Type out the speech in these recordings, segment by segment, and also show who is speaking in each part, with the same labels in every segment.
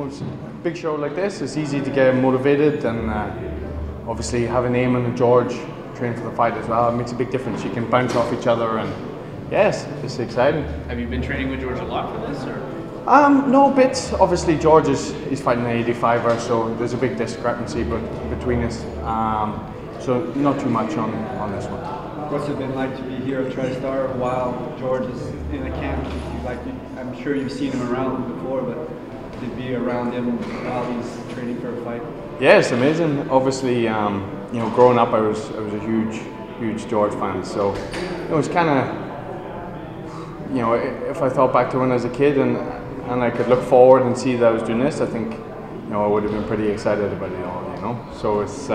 Speaker 1: it's a big show like this, it's easy to get motivated, and obviously having Eamon and George train for the fight as well, it makes a big difference. You can bounce off each other, and yes, it's exciting.
Speaker 2: Have you been training with George a lot for this, or?
Speaker 1: No bits. Obviously George is fighting an 85er, so there's a big discrepancy between us. So not too much on this one.
Speaker 3: What's it been like to be here at TriStar while George is in a camp? I'm sure you've seen him around before, but to be around him while he's training for a fight?
Speaker 1: Yeah, it's amazing. Obviously, you know, growing up, I was a huge George fan. So it was kind of, you know, if I thought back to when I was a kid and I could look forward and see that I was doing this, I think, you know, I would have been pretty excited about it all. You know, so it's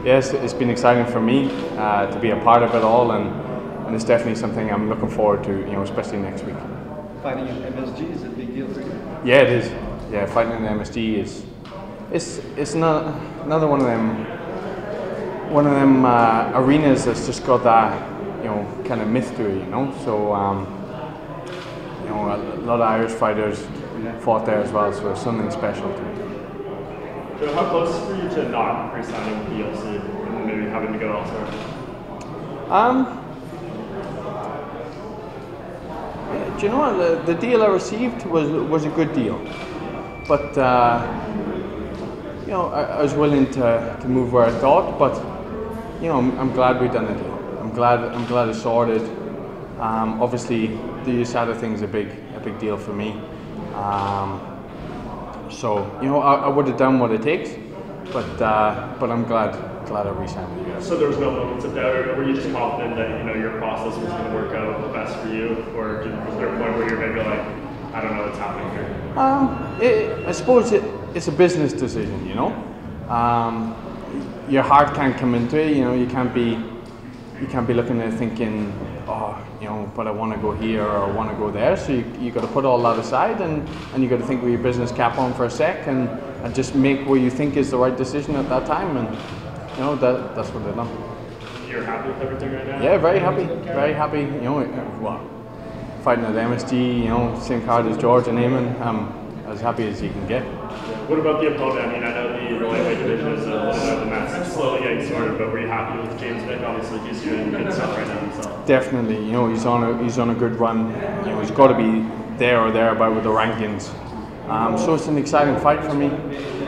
Speaker 1: yes, it's been exciting for me to be a part of it all, and it's definitely something I'm looking forward to. You know, especially next week.
Speaker 3: Fighting in MSG is a big deal for you.
Speaker 1: Yeah, it is. Yeah, fighting in the MSG is it's not another one of them arenas that's just got that, you know, kind of myth to it. You know, so you know, a lot of Irish fighters fought there as well, so it's something special to me.
Speaker 4: So how close were you to not re-signing with the UFC and maybe having to go elsewhere?
Speaker 1: Do you know what? The deal I received was a good deal, but you know, I was willing to move where I thought. But you know, I'm glad we done the deal. I'm glad it's sorted. Obviously, the US side of things is a big deal for me. So you know, I would have done what it takes, but I'm glad I re-signed with you guys.
Speaker 4: So there was no moments of doubt, or were you just confident that, you know, your process was going to work out best for you, or was there a point where you're maybe like, I don't know what's happening here?
Speaker 1: I suppose it's a business decision. You know, your heart can't come into it. You know, you can't be looking at it thinking, oh, you know, but I want to go here or I want to go there. So you got to put all that aside, and you got to think with your business cap on for a sec, and just make what you think is the right decision at that time. And you know, that's what I've done.
Speaker 4: You're happy with everything right now?
Speaker 1: Yeah, very happy, very happy. You know, well, fighting at the MSG, you know, same card as George and Eamon. As happy as you can get.
Speaker 4: What about the opponent? I mean, I know the lightweight division is a little bit of a mess. It's slowly getting sorted, but were you happy with James Vick? Obviously, he's doing good stuff right now himself.
Speaker 1: Definitely, you know, he's on a good run. You know, he's got to be there or thereabout with the rankings. So it's an exciting fight for me.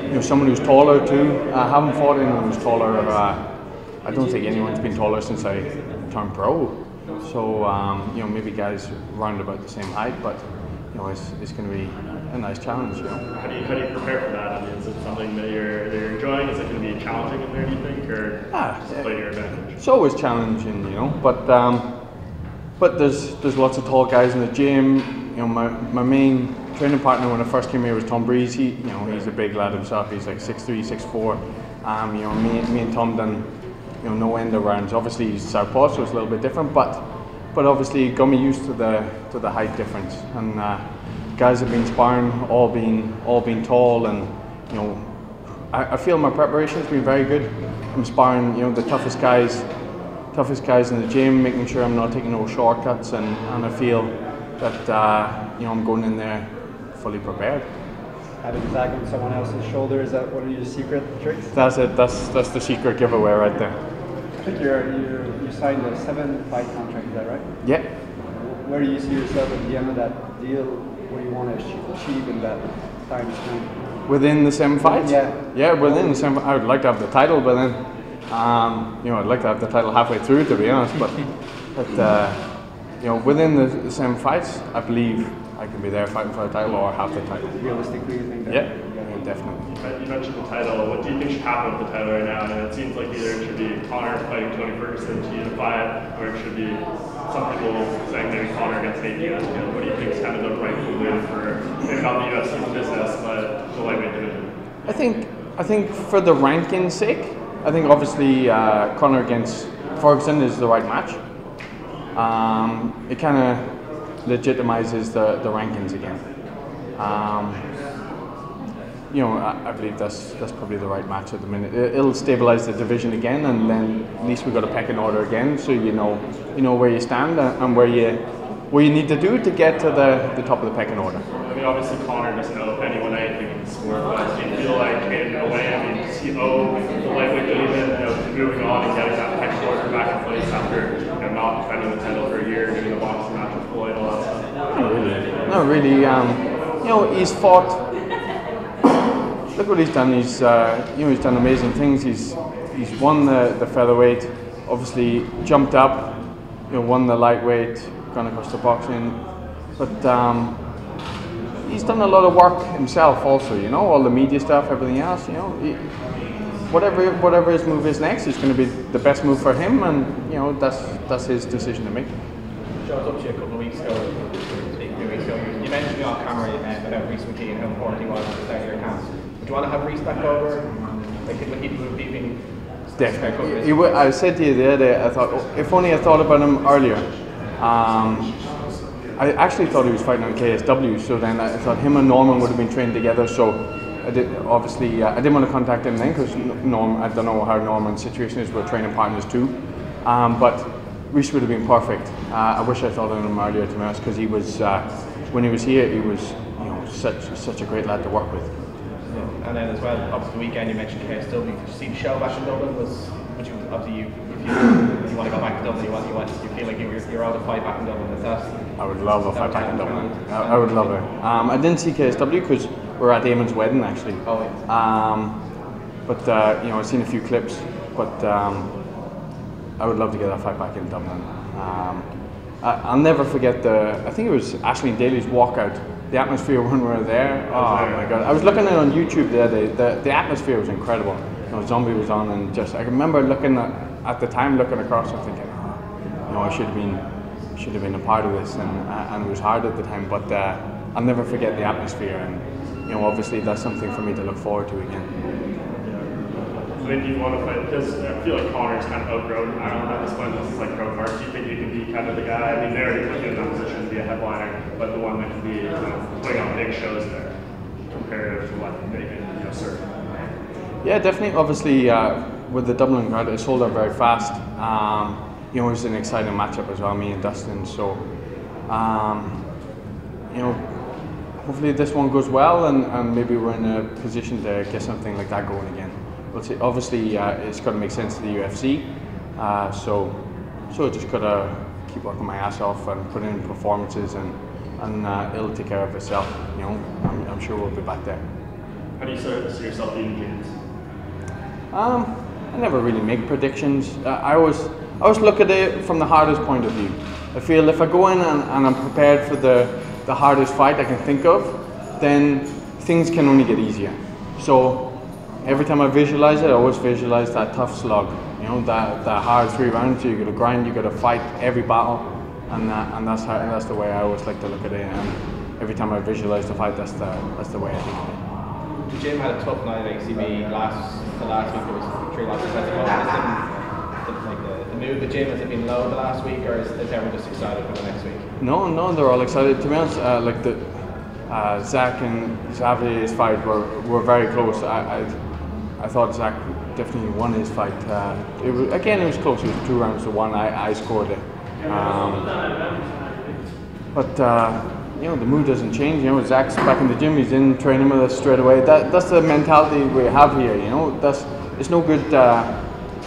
Speaker 1: You know, someone who's taller too. I haven't fought anyone who's taller. I don't think anyone's been taller since I turned pro. So you know, maybe guys round about the same height, but you know, it's going to be a nice challenge. You know.
Speaker 4: How do you prepare for that? I mean, is it something that you're enjoying? Is it going to be challenging in there, do you think, or just play to your advantage?
Speaker 1: It's always challenging, you know, but there's lots of tall guys in the gym. You know, my main training partner when I first came here was Tom Breeze. He, you know, he's a big lad himself. He's like 6'3", 6'4". You know, me and Tom done, you know, no end of rounds. Obviously he's southpaw, so it's a little bit different, but obviously it got me used to the height difference. And guys have been sparring, all been tall, and you know, I feel my preparation's been very good. I'm sparring, you know, the toughest guys in the gym, making sure I'm not taking no shortcuts, and I feel that you know, I'm going in there fully prepared.
Speaker 3: Having Zach on someone else's shoulder, is that one of your secret tricks?
Speaker 1: That's it. That's the secret giveaway right there.
Speaker 3: I think you signed a 7-fight contract. Is that right?
Speaker 1: Yeah.
Speaker 3: Where do you see yourself at the end of that deal? What do you want to achieve in that time span?
Speaker 1: Within the 7 fights?
Speaker 3: Yeah.
Speaker 1: Yeah, within the 7. I would like to have the title, but then, you know, I'd like to have the title halfway through, to be honest. But you know, within the 7 fights, I believe I can be there fighting for the title or half the title.
Speaker 3: Realistically, you think that?
Speaker 1: Yeah, definitely.
Speaker 4: You mentioned the title. What do you think should happen with the title right now? And it seems like either it should be Conor fighting Tony Ferguson to unify it, or it should be some people saying maybe Conor against Nate Diaz. You know, what do you think is kind of the rightful way for maybe not the UFC's business, but the lightweight division?
Speaker 1: I think for the ranking's sake, I think obviously Conor against Ferguson is the right match. It kind of legitimizes the rankings again. You know, I believe that's probably the right match at the minute. It'll stabilize the division again, and then at least we've got a pecking order again, so you know where you stand and where you what you need to do to get to the top of the pecking order.
Speaker 4: I mean, obviously Connor doesn't owe anyone anything in the sport, but do you feel like in a way, I mean, does he owe the lightweight division, moving on and getting that pecking order back in place after not defending the title for a year, doing the boxing match with Floyd, all that stuff?
Speaker 1: Not really. He's fought. Look what he's done. He's he's done amazing things. He's won the featherweight. Obviously jumped up. Won the lightweight. Gone across to boxing, but he's done a lot of work himself also. All the media stuff, everything else. Whatever his move is next is going to be the best move for him, and that's his decision to make.
Speaker 5: Joe, I was up to you a couple of weeks ago, you mentioned me on camera about Reece McKee and how important he was at the start of your camps. Would you want to have Reece back over? Like, would he be being...
Speaker 1: Definitely. I said to you the other day, I thought, if only I thought about him earlier. I actually thought he was fighting on KSW, so then I thought him and Norman would have been trained together, so I didn't want to contact him then, because I don't know how Norman's situation is with training partners too. But Reece would have been perfect. I wish I thought of him earlier, to be honest, because he was, when he was here, he was such a great lad to work with.
Speaker 5: Yeah. And then as well, obviously the weekend you mentioned KSW. Did you see the show back in Dublin? If you want to go back to Dublin, you feel like you're out to fight back in Dublin. Is that?
Speaker 1: I would love a fight back in Dublin. I would love it. I didn't see KSW because we're at Eamon's wedding actually.
Speaker 5: Oh yeah.
Speaker 1: But I've seen a few clips, but I would love to get that fight back in Dublin. I'll never forget I think it was Ashley Daly's walkout. The atmosphere when we were there. Oh my God! I was looking at it on YouTube the other day. The atmosphere was incredible. Zombie was on, and I remember looking at the time, looking across and thinking, I should have been a part of this, and it was hard at the time. But I'll never forget the atmosphere, and obviously that's something for me to look forward to again.
Speaker 4: When do you want to fight? Because I feel like Connor's kind of outgrown Ireland at this point. This is like pro card. Do you think you can be kind of the guy? I mean, they already put you in that position to be a headliner, but the one that can be putting on big shows there, compared to what they can serve.
Speaker 1: Yeah, definitely. Obviously, with the Dublin card, it sold out very fast. It was an exciting matchup as well, me and Dustin. So, hopefully this one goes well, and maybe we're in a position to get something like that going again. We'll see. Obviously, it's got to make sense to the UFC. So I just got to keep working my ass off and put in performances, and it'll take care of itself. I'm sure we'll be back there.
Speaker 4: How do you see yourself beating James?
Speaker 1: I never really make predictions. I always look at it from the hardest point of view. I feel if I go in and I'm prepared for the hardest fight I can think of, then things can only get easier. So every time I visualize it, I always visualize that tough slog. That hard 3 rounds. You got to grind. You got to fight every battle, and that's the way I always like to look at it. And every time I visualize the fight, that's the way I think of it.
Speaker 5: Jim had a tough night at ACB last week. There was 3 losses. The mood the gym, has it been low the last week, or is everyone just excited for the next week?
Speaker 1: No, they're all excited. To be honest, Zach and Xavier's fight were very close. I thought Zach definitely won his fight. It was close. It was 2 rounds to 1. I scored it. The mood doesn't change. Zach's back in the gym. He's in training with us straight away. That's the mentality we have here. It's no good.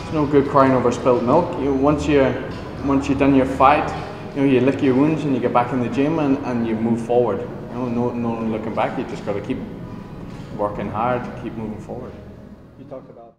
Speaker 1: It's no good crying over spilt milk. Once you've done your fight, you lick your wounds and you get back in the gym and you move forward. No looking back. You just got to keep working hard, keep moving forward.
Speaker 3: You talked about